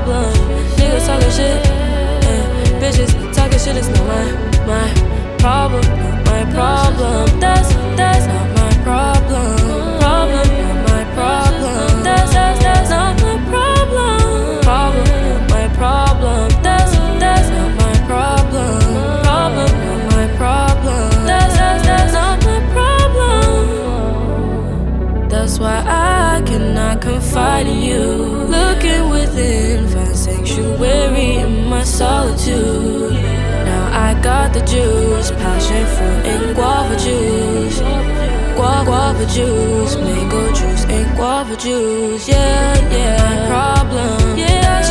problem. Niggas talking shit, and bitches talking shit is not my problem, not my problem. That's not my problem. Problem, not my problem. That's not my problem. Problem, not my problem. That's not my problem. Problem, not my problem. That's not my problem. That's why I cannot confide in you. Looking within, find sanctuary in my solitude. Now I got the juice, passion fruit and guava juice. Guava juice, mango juice and guava juice. Yeah, my problem. Yeah,